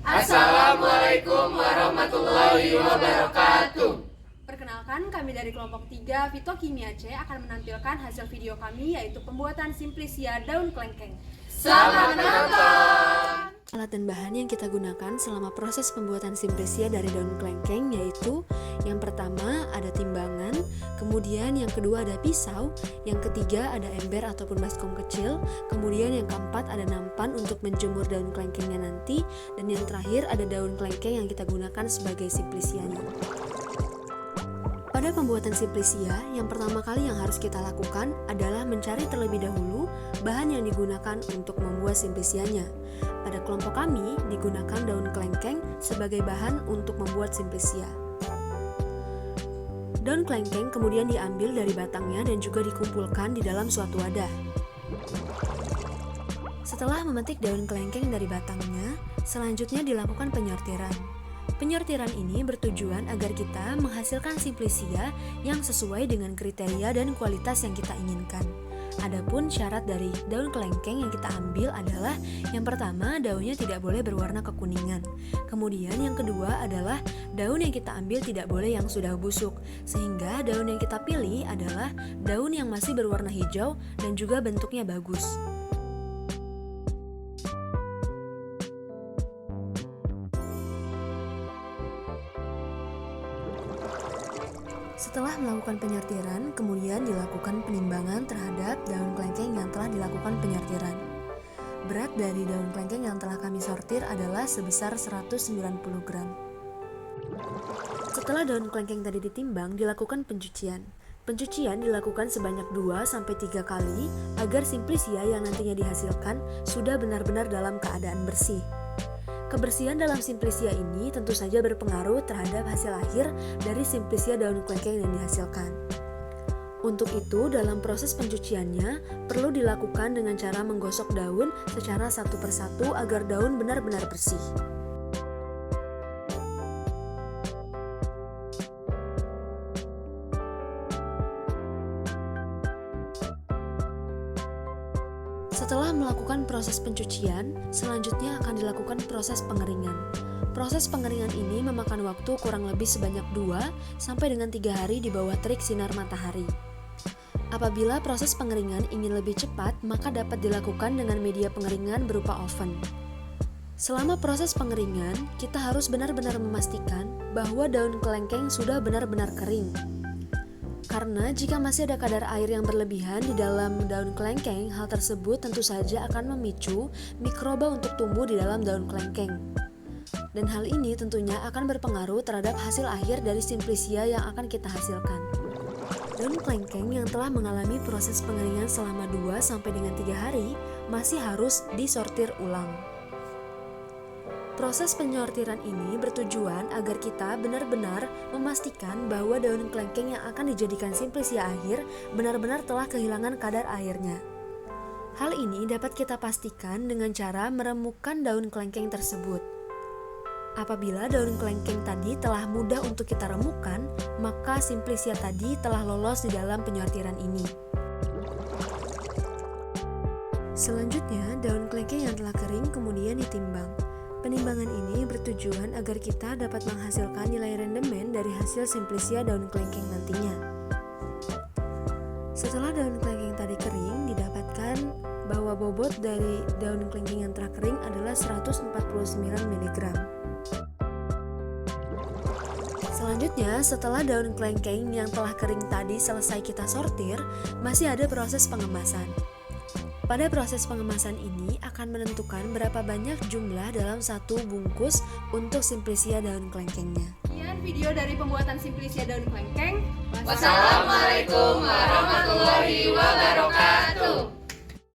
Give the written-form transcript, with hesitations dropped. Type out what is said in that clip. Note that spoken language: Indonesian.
Assalamualaikum warahmatullahi wabarakatuh. Perkenalkan, kami dari kelompok 3 Fitokimia C akan menampilkan hasil video kami, yaitu pembuatan Simplicia daun kelengkeng. Selamat menonton! Alat dan bahan yang kita gunakan selama proses pembuatan Simplicia dari daun kelengkeng yaitu yang pertama ada timbangan, kemudian yang kedua ada pisau, yang ketiga ada ember ataupun baskom kecil, kemudian yang keempat ada nampan untuk menjemur daun kelengkengnya nanti, dan yang terakhir ada daun kelengkeng yang kita gunakan sebagai Simplicianya. Pada pembuatan Simplicia, yang pertama kali yang harus kita lakukan adalah mencari terlebih dahulu bahan yang digunakan untuk membuat Simplicianya. Pada kelompok kami, digunakan daun kelengkeng sebagai bahan untuk membuat Simplicia. Daun kelengkeng kemudian diambil dari batangnya dan juga dikumpulkan di dalam suatu wadah. Setelah memetik daun kelengkeng dari batangnya, selanjutnya dilakukan penyortiran. Penyortiran ini bertujuan agar kita menghasilkan Simplicia yang sesuai dengan kriteria dan kualitas yang kita inginkan. Adapun syarat dari daun kelengkeng yang kita ambil adalah yang pertama, daunnya tidak boleh berwarna kekuningan. Kemudian yang kedua adalah daun yang kita ambil tidak boleh yang sudah busuk, sehingga daun yang kita pilih adalah daun yang masih berwarna hijau dan juga bentuknya bagus. Setelah melakukan penyortiran, kemudian dilakukan penimbangan terhadap daun kelengkeng yang telah dilakukan penyortiran. Berat dari daun kelengkeng yang telah kami sortir adalah sebesar 190 gram. Setelah daun kelengkeng tadi ditimbang, dilakukan pencucian. Pencucian dilakukan sebanyak 2-3 kali agar Simplicia yang nantinya dihasilkan sudah benar-benar dalam keadaan bersih. Kebersihan dalam Simplicia ini tentu saja berpengaruh terhadap hasil akhir dari Simplicia daun kelengkeng yang dihasilkan. Untuk itu, dalam proses pencuciannya perlu dilakukan dengan cara menggosok daun secara satu persatu agar daun benar-benar bersih. Setelah melakukan proses pencucian, selanjutnya akan dilakukan proses pengeringan. Proses pengeringan ini memakan waktu kurang lebih sebanyak 2-3 hari di bawah terik sinar matahari. Apabila proses pengeringan ingin lebih cepat, maka dapat dilakukan dengan media pengeringan berupa oven. Selama proses pengeringan, kita harus benar-benar memastikan bahwa daun kelengkeng sudah benar-benar kering. Karena jika masih ada kadar air yang berlebihan di dalam daun kelengkeng, hal tersebut tentu saja akan memicu mikroba untuk tumbuh di dalam daun kelengkeng. Dan hal ini tentunya akan berpengaruh terhadap hasil akhir dari Simplicia yang akan kita hasilkan. Daun kelengkeng yang telah mengalami proses pengeringan selama 2-3 hari masih harus disortir ulang. Proses penyortiran ini bertujuan agar kita benar-benar memastikan bahwa daun kelengkeng yang akan dijadikan Simplicia akhir benar-benar telah kehilangan kadar airnya. Hal ini dapat kita pastikan dengan cara meremukkan daun kelengkeng tersebut. Apabila daun kelengkeng tadi telah mudah untuk kita remukkan, maka Simplicia tadi telah lolos di dalam penyortiran ini. Selanjutnya, daun kelengkeng yang telah kering kemudian ditimbang. Penimbangan ini bertujuan agar kita dapat menghasilkan nilai rendemen dari hasil Simplicia daun kelengkeng nantinya. Setelah daun kelengkeng tadi kering, didapatkan bahwa bobot dari daun kelengkeng yang telah kering adalah 149 mg. Selanjutnya, setelah daun kelengkeng yang telah kering tadi selesai kita sortir, masih ada proses pengemasan. Pada proses pengemasan ini akan menentukan berapa banyak jumlah dalam satu bungkus untuk Simplicia daun kelengkengnya. Sekian video dari pembuatan Simplicia daun kelengkeng. Wassalamualaikum warahmatullahi wabarakatuh.